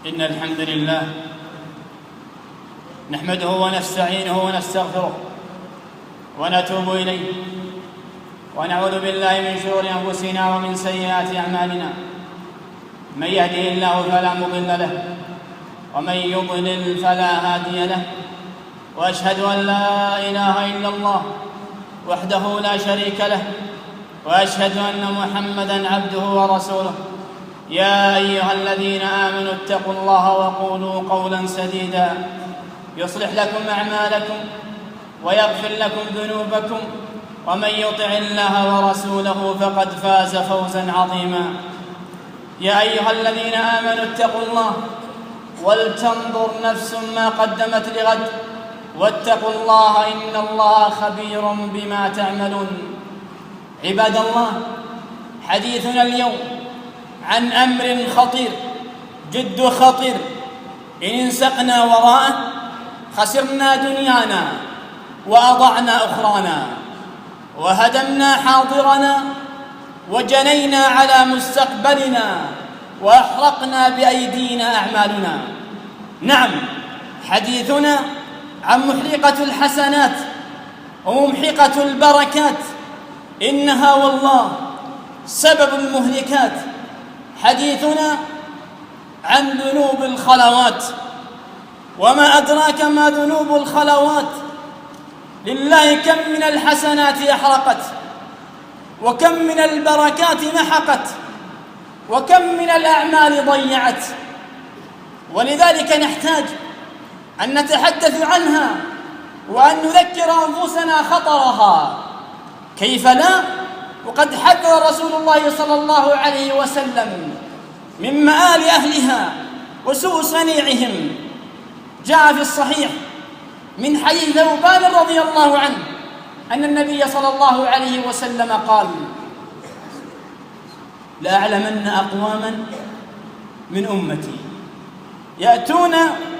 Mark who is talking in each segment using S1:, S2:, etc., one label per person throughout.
S1: إن الحمد لله نحمده ونستعينه ونستغفره ونتوب إليه، ونعوذ بالله من شرور أنفسنا ومن سيئات أعمالنا. من يهده الله فلا مضل له، ومن يضلل فلا هادي له. وأشهد أن لا إله إلا الله وحده لا شريك له، وأشهد أن محمدًا عبده ورسوله. يا أيها الذين آمنوا اتقوا الله وقولوا قولاً سديداً يصلح لكم أعمالكم ويغفر لكم ذنوبكم، ومن يطع الله ورسوله فقد فاز فوزاً عظيماً. يا أيها الذين آمنوا اتقوا الله ولتنظر نفس ما قدمت لغد، واتقوا الله إن الله خبير بما تعملون. عباد الله، حديثنا اليوم عن أمر خطير، جد خطير. إن انسقنا وراءه خسرنا دنيانا وأضعنا أخرانا، وهدمنا حاضرنا وجنينا على مستقبلنا، وأحرقنا بأيدينا أعمالنا. نعم، حديثنا عن محرقة الحسنات وممحقة البركات، إنها والله سبب المهلكات. حديثنا عن ذنوب الخلوات، وما أدراك ما ذنوب الخلوات. لله كم من الحسنات أحرقت، وكم من البركات محقت، وكم من الأعمال ضيعت. ولذلك نحتاج أن نتحدث عنها، وأن نذكر أنفسنا خطرها. كيف لا؟ وقد حذر رسول الله صلى الله عليه وسلم من مآل أهلها وسوء صنيعهم. جاء في الصحيح من حديث ثوبان رضي الله عنه أن النبي صلى الله عليه وسلم قال: لأعلمن أقواما من أمتي يأتون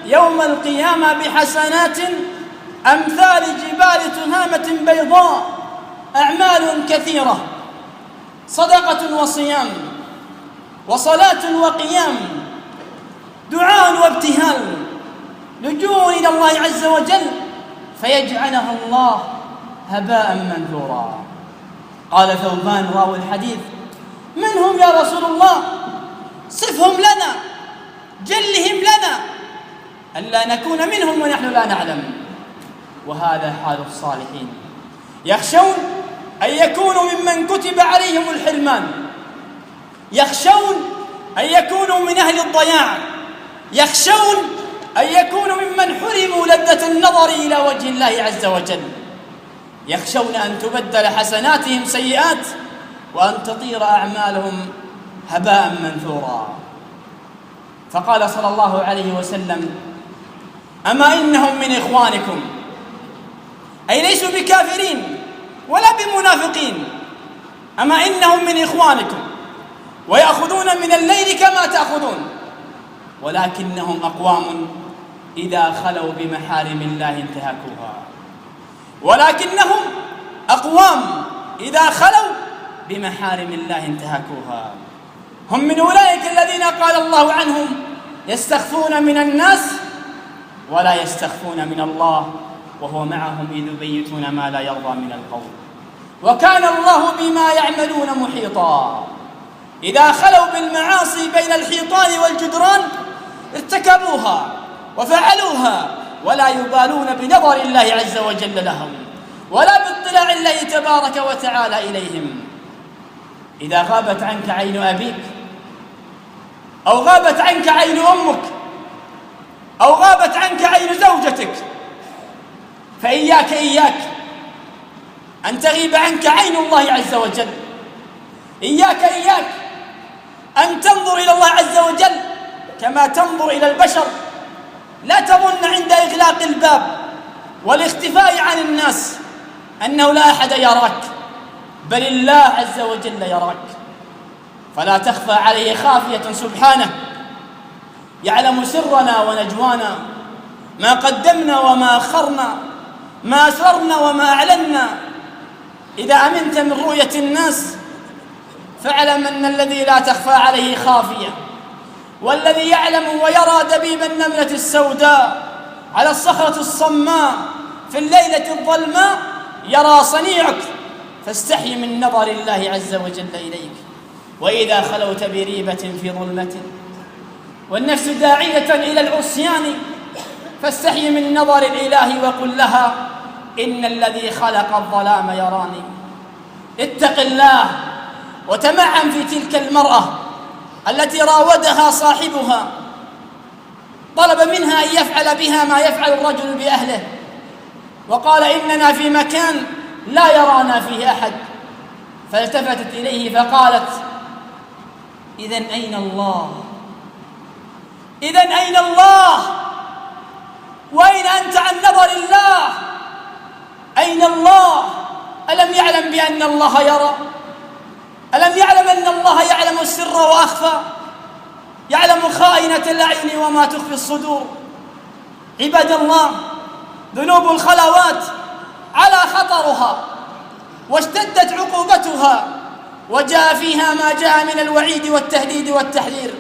S1: يوم القيامة بحسنات أمثال جبال تهامة بيضاء، أعمال كثيرة، صدقة وصيام وصلاة وقيام، دعاء وابتهال، لجوء إلى الله عز وجل، فيجعلها الله هباء منثورا. قال ثوبان راوي الحديث: من هم يا رسول الله؟ صفهم لنا، جلهم لنا، ألا نكون منهم ونحن لا نعلم. وهذا حال الصالحين، يخشون أن يكونوا ممن كتب عليهم الحرمان، يخشون أن يكونوا من أهل الضياع، يخشون أن يكونوا ممن حرموا لذة النظر إلى وجه الله عز وجل، يخشون أن تبدل حسناتهم سيئات، وأن تطير أعمالهم هباء منثورا. فقال صلى الله عليه وسلم: أما إنهم من إخوانكم، أي ليسوا بكافرين ولا بمنافقين، أما إنهم من إخوانكم ويأخذون من الليل كما تأخذون، ولكنهم أقوام إذا خلوا بمحارم الله انتهكوها. ولكنهم أقوام إذا خلوا بمحارم الله انتهكوها. هم من أولئك الذين قال الله عنهم: يستخفون من الناس ولا يستخفون من الله، وهو معهم إذ يبيتون ما لا يرضى من القول، وكان الله بما يعملون محيطا. إذا خلوا بالمعاصي بين الحيطان والجدران ارتكبوها وفعلوها، ولا يبالون بنظر الله عز وجل لهم، ولا باطلاع الله تبارك وتعالى إليهم. إذا غابت عنك عين أبيك، أو غابت عنك عين أمك، أو غابت عنك عين زوجتك، فإياك أن تغيب عنك عين الله عز وجل. إياك أن تنظر إلى الله عز وجل كما تنظر إلى البشر. لا تظن عند إغلاق الباب والاختفاء عن الناس أنه لا أحد يراك، بل الله عز وجل يراك، فلا تخفى عليه خافية سبحانه. يعلم سرنا ونجوانا، ما قدمنا وما أخرنا، ما أسررنا وما أعلنا. إذا أمنت من رؤية الناس فاعلم أن الذي لا تخفى عليه خافية والذي يعلم ويرى دبيب النملة السوداء على الصخرة الصماء في الليلة الظلماء يرى صنيعك، فاستحي من نظر الله عز وجل إليك. وإذا خلوت بريبة في ظلمة والنفس داعية إلى العصيان، فاستحي من نظر الإله وقل لها إن الذي خلق الظلام يراني. اتق الله وتمعن في تلك المرأة التي راودها صاحبها، طلب منها أن يفعل بها ما يفعل الرجل بأهله، وقال إننا في مكان لا يرانا فيه أحد، فالتفتت إليه فقالت إذن أين الله؟ إذن أين الله؟ وأين أنت عن نظر الله؟ أين الله؟ ألم يعلم بأن الله يرى؟ ألم يعلم أن الله يعلم السر وأخفى؟ يعلم خائنة الأعين وما تخفي الصدور. عباد الله، ذنوب الخلوات على خطرها واشتدت عقوبتها، وجاء فيها ما جاء من الوعيد والتهديد والتحذير.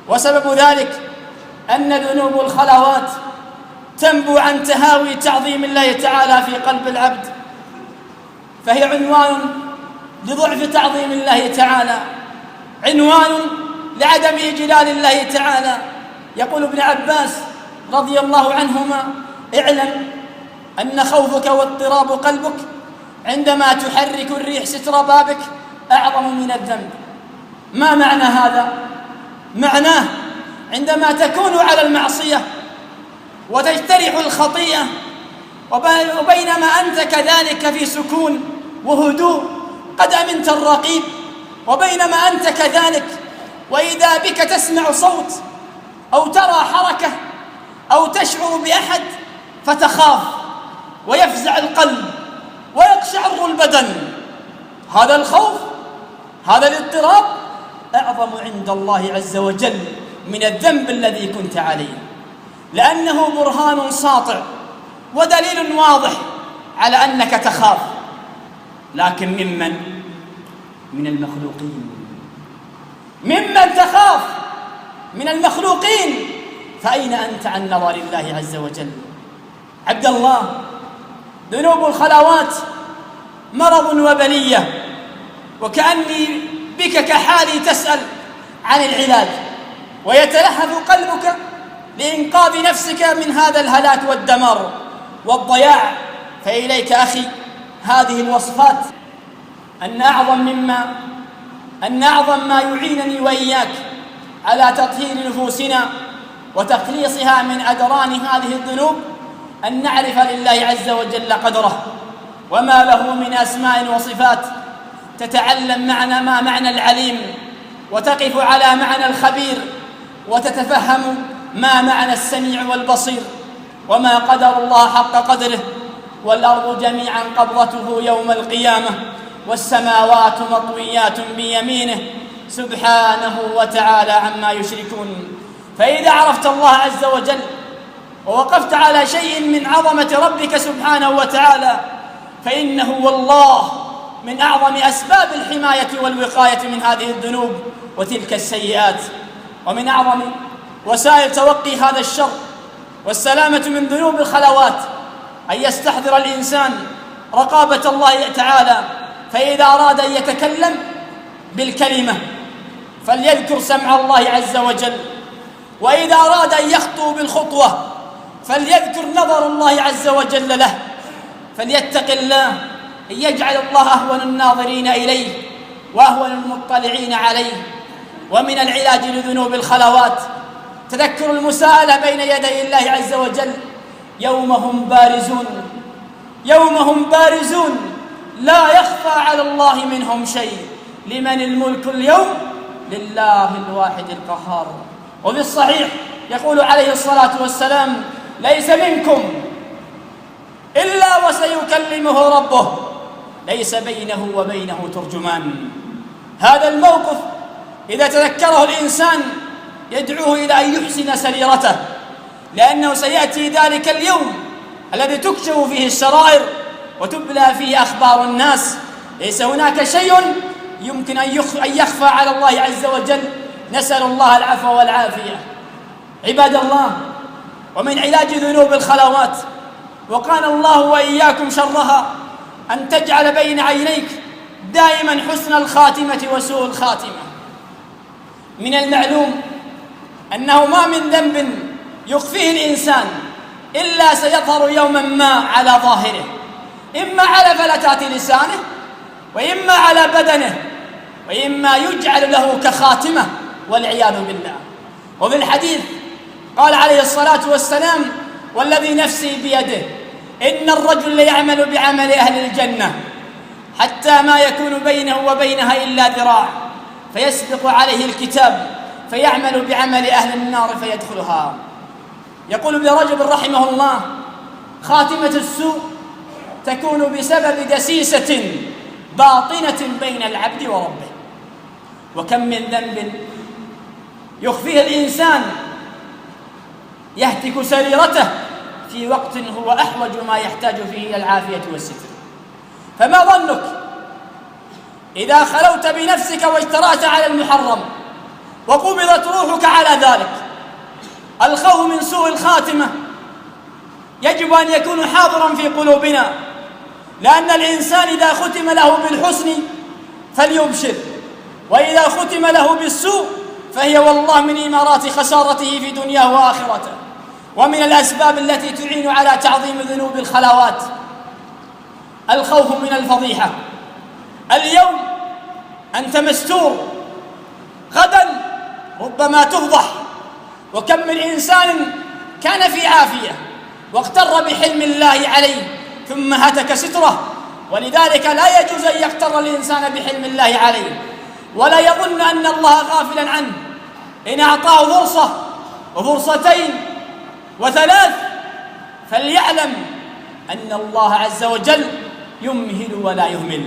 S1: وسبب ذلك أن ذنوب الخلوات تنبو عن تهاوي تعظيم الله تعالى في قلب العبد، فهي عنوان لضعف تعظيم الله تعالى، عنوان لعدم إجلال الله تعالى. يقول ابن عباس رضي الله عنهما: اعلم أن خوفك واضطراب قلبك عندما تحرك الريح ستر بابك أعظم من الذنب. ما معنى هذا؟ معناه عندما تكون على المعصية وتجترح الخطيئة وبينما أنت كذلك في سكون وهدوء قد أمنت الرقيب، وبينما أنت كذلك وإذا بك تسمع صوت أو ترى حركة أو تشعر بأحد فتخاف ويفزع القلب ويقشعر البدن. هذا الخوف، هذا الاضطراب أعظم عند الله عز وجل من الذنب الذي كنت عليه، لأنه برهان ساطع ودليل واضح على أنك تخاف. لكن من المخلوقين، ممن تخاف من المخلوقين، فأين أنت عن نظر الله عز وجل؟ عبد الله، ذنوب الخلوات مرض وبلية، وكأني بك كحالي تسأل عن العلاج، ويتلهف قلبك لإنقاذ نفسك من هذا الهلاك والدمار والضياع. فإليك أخي هذه الوصفات، أن أعظم ما يعينني وإياك على تطهير نفوسنا وتخليصها من أدران هذه الذنوب أن نعرف لله عز وجل قدره وما له من أسماء وصفات، تتعلم ما معنى العليم، وتقف على معنى الخبير، وتتفهم ما معنى السميع والبصير. وما قدر الله حق قدره، والأرض جميعا قبضته يوم القيامة، والسماوات مطويات بيمينه سبحانه وتعالى عما يشركون. فإذا عرفت الله عز وجل ووقفت على شيء من عظمة ربك سبحانه وتعالى، فإنه والله من أعظم أسباب الحماية والوقاية من هذه الذنوب وتلك السيئات، ومن أعظم وسائل توقي هذا الشر والسلامة من ذنوب الخلوات أن يستحضر الإنسان رقابة الله تعالى، فإذا أراد أن يتكلم بالكلمة فليذكر سمع الله عز وجل، وإذا أراد أن يخطو بالخطوة فليذكر نظر الله عز وجل له، فليتق الله أن يجعل الله أهون الناظرين إليه وأهون المطلعين عليه. ومن العلاج لذنوب الخلوات تذكر المساءلة بين يدي الله عز وجل، يوم هم بارزون لا يخفى على الله منهم شيء، لمن الملك اليوم؟ لله الواحد القهار. وفي الصحيح يقول عليه الصلاة والسلام: ليس منكم إلا وسيكلمه ربه، ليس بينه وبينه ترجمان. هذا الموقف إذا تذكره الإنسان يدعوه إلى أن يحسن سريرته، لأنه سيأتي ذلك اليوم الذي تكشف فيه السرائر وتبلى فيه أخبار الناس. ليس هناك شيء يمكن أن يخفى على الله عز وجل نسأل الله العفو والعافية. عباد الله، ومن علاج ذنوب الخلوات وقال الله وإياكم شرها أن تجعل بين عينيك دائما حسن الخاتمة وسوء الخاتمة. من المعلوم أنه ما من ذنب يخفيه الإنسان إلا سيظهر يوما ما على ظاهره، إما على فلتات لسانه، وإما على بدنه، وإما يجعل له كخاتمة والعياذ بالله. وفي الحديث قال عليه الصلاة والسلام: والذي نفسي بيده إن الرجل ليعمل بعمل أهل الجنة حتى ما يكون بينه وبينها إلا ذراع، فيسبق عليه الكتاب فيعمل بعمل أهل النار فيدخلها. يقول ابن رجب رحمه الله: خاتمة السوء تكون بسبب دسيسة باطنة بين العبد وربه. وكم من ذنب يخفيه الإنسان يهتك سريرته في وقت هو أحوج ما يحتاج فيه إلى العافية والستر. فما ظنك إذا خلوت بنفسك واجترأت على المحرم وقبضت روحك على ذلك؟ الخوف من سوء الخاتمة يجب أن يكون حاضرا في قلوبنا، لأن الإنسان إذا ختم له بالحسن فليبشر، وإذا ختم له بالسوء فهي والله من إمارات خسارته في دنياه وآخرته. ومن الأسباب التي تعين على تعظيم ذنوب الخلوات الخوف من الفضيحة. اليوم أنت مستور، غدا ربما تفضح. وكم من إنسان كان في عافية واغتر بحلم الله عليه ثم هتك ستره، ولذلك لا يجوز أن يغتر الإنسان بحلم الله عليه ولا يظن أن الله غافلا عنه. إن أعطاه فرصة وفرصتين وثلاث فليعلم أن الله عز وجل يمهل ولا يهمل.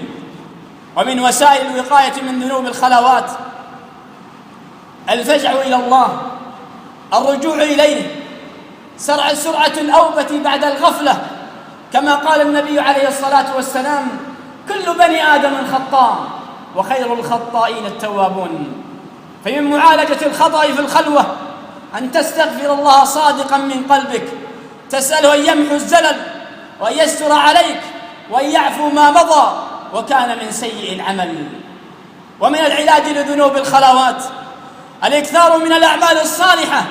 S1: ومن وسائل الوقاية من ذنوب الخلوات الفزع إلى الله، الرجوع إليه، سرعة الأوبة بعد الغفلة، كما قال النبي عليه الصلاة والسلام: كل بني آدم خطاء وخير الخطائين التوابون. فمن معالجة الخطأ في الخلوة أن تستغفر الله صادقا من قلبك، تسأله أن يمحو الزلل وأن يستر عليك وأن يعفو ما مضى وكان من سيء العمل. ومن العلاج لذنوب الخلوات الإكثار من الأعمال الصالحة،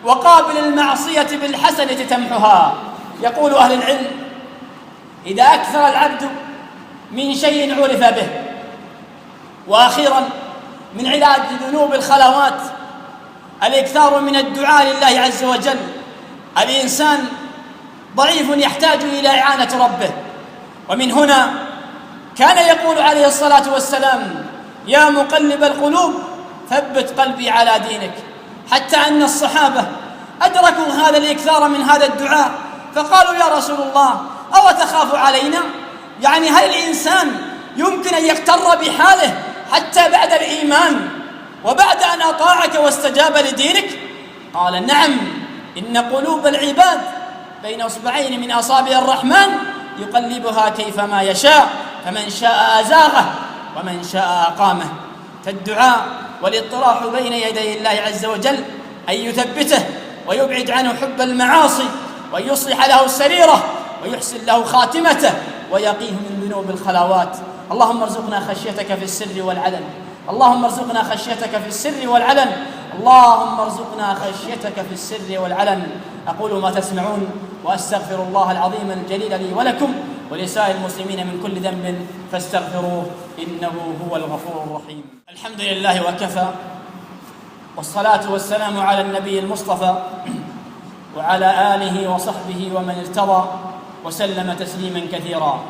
S1: وقابل المعصية بالحسنة تمحها. يقول أهل العلم: إذا أكثر العبد من شيء عرف به. وأخيرا من علاج ذنوب الخلوات الإكثار من الدعاء لله عز وجل. الإنسان ضعيف يحتاج إلى إعانة ربه، ومن هنا كان يقول عليه الصلاة والسلام: يا مقلب القلوب ثبت قلبي على دينك. حتى أن الصحابة أدركوا هذا الإكثار من هذا الدعاء فقالوا: يا رسول الله، أو تخاف علينا؟ يعني هل الإنسان يمكن أن يغتر بحاله حتى بعد الإيمان وبعد أن أطاعك واستجاب لدينك؟ قال: نعم، إن قلوب العباد بين أصبعين من أصابع الرحمن يقلبها كيفما يشاء، فمن شاء أزاغه ومن شاء أقامه. فالدعاء والاطراح بين يدي الله عز وجل أن يثبته ويبعد عنه حب المعاصي، وأن يصلح له السريرة ويحسن له خاتمته ويقيه من ذنوب الخلوات. اللهم ارزقنا خشيتك في السر والعلن، اللهم ارزقنا خشيتك في السر والعلن، اللهم ارزقنا خشيتك في السر والعلن. أقول ما تسمعون وأستغفر الله العظيم الجليل لي ولكم ولسائر المسلمين من كل ذنب فاستغفروه إنه هو الغفور الرحيم. الحمد لله وكفى، والصلاة والسلام على النبي المصطفى وعلى آله وصحبه ومن ارتضى وسلم تسليما كثيرا.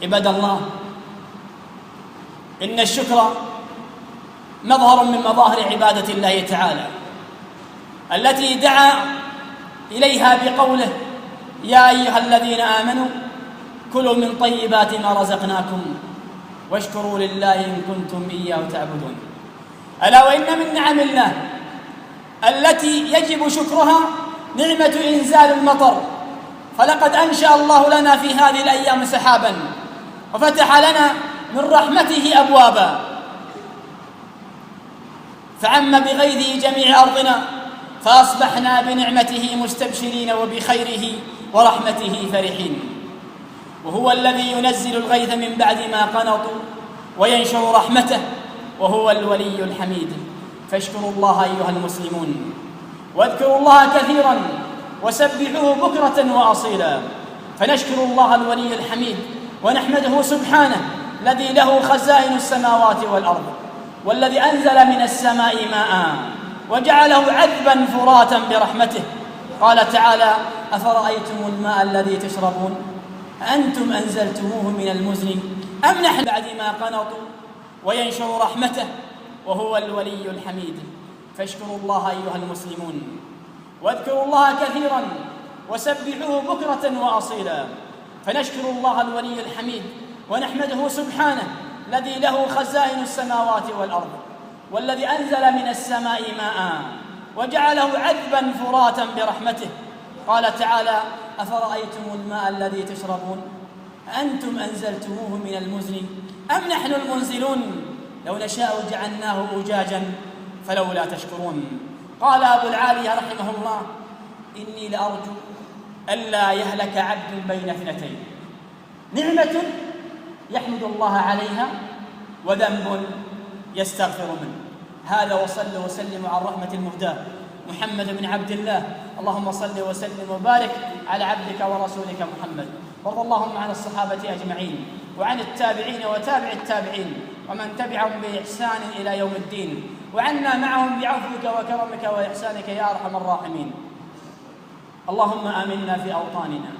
S1: عباد الله، إن الشكر مظهر من مظاهر عبادة الله تعالى التي دعا إليها بقوله: يا أيها الذين آمنوا كلوا من طيبات ما رزقناكم واشكروا لله إن كنتم إياه تعبدون. ألا وإن من نعم الله التي يجب شكرها نعمة إنزال المطر، فلقد أنشأ الله لنا في هذه الأيام سحابا وفتح لنا من رحمته أبوابا، فعم بغيثه جميع أرضنا، فأصبحنا بنعمته مستبشرين وبخيره ورحمته فرحين. وهو الذي ينزل الغيث من بعد ما قنطوا وينشر رحمته، وهو الولي الحميد. فاشكروا الله أيها المسلمون، واذكروا الله كثيرا، وسبحوه بكرة وأصيلا. فنشكر الله الولي الحميد ونحمده سبحانه الذي له خزائن السماوات والأرض، والذي أنزل من السماء ماء وجعله عذبا فراتا برحمته. قال تعالى: أفرأيتم الماء الذي تشربون أنتم أنزلتموه من المزن أم نحن بعد ما قنطوا وينشر رحمته، وهو الولي الحميد. فاشكروا الله أيها المسلمون، واذكروا الله كثيرا، وسبحوه بكرة وأصيلا. فنشكر الله الولي الحميد ونحمده سبحانه الذي له خزائن السماوات والأرض، والذي أنزل من السماء ماء وجعله عذبا فراتا برحمته. قال تعالى: أفرأيتم الماء الذي تشربون أنتم أنزلتموه من المزن أم نحن المنزلون لو نشاء جعلناه أجاجا فلولا تشكرون. قال أبو العالية رحمه الله: إني لأرجو ألا يهلك عبد بين اثنتين: نعمة يحمد الله عليها، وذنب يستغفر منه. هذا وصلوا وسلموا على الرحمة المهداة محمد بن عبد الله. اللهم صل وسلم وبارك على عبدك ورسولك محمد. وارض اللهم عن الصحابة أجمعين، وعن التابعين وتابع التابعين، ومن تبعهم بإحسان إلى يوم الدين، وعنا معهم بعفوك وكرمك وإحسانك يا أرحم الراحمين. اللهم آمنا في أوطاننا،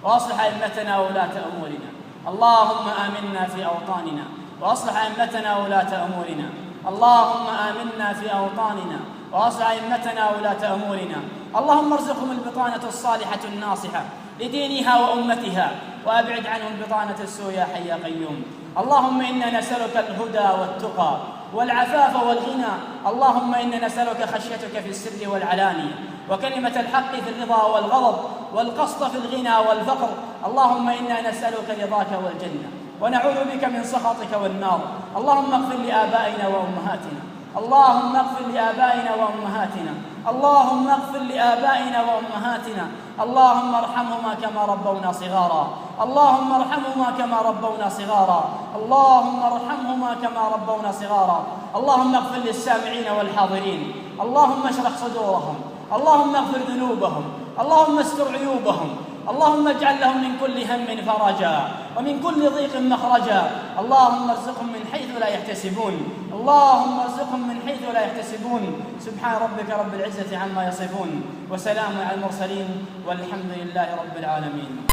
S1: وأصلح أئمتنا وولاة أمورنا. اللهم آمنا في أوطاننا، وأصلح أئمتنا وولاة أمورنا. اللهم آمنا في أوطاننا، وأصلح أئمتنا وولاة أمورنا. اللهم ارزقهم البطانة الصالحة الناصحة لدينها وأمتها، وأبعد عنهم بطانة السوء يا حي يا قيوم. اللهم إنا نسألك الهدى والتقى والعفاف والغنى. اللهم إنا نسألك خشيتك في السر والعلانية، وكلمة الحق في الرضا والغضب، والقسط في الغنى والفقر. اللهم إنا نسألك رضاك والجنة، ونعوذ بك من سخطك والنار. اللهم اغفر لآبائنا وأمهاتنا، اللهم اغفر لآبائنا وأمهاتنا، اللهم اغفر لآبائنا وأمهاتنا. اللهم ارحمهما كما ربونا صغارا، اللهم ارحمهما كما ربونا صغارا، اللهم ارحمهما كما ربونا صغارا. اللهم اغفر للسامعين والحاضرين، اللهم اشرح صدورهم، اللهم اغفر ذنوبهم، اللهم استر عيوبهم، اللهم اجعل لهم من كل هم فرجا، ومن كل ضيق مخرجا. اللهم ارزقهم من حيث لا يحتسبون، اللهم ارزقهم من حيث لا يحتسبون. سبحان ربك رب العزة عما يصفون، وسلام على المرسلين، والحمد لله رب العالمين.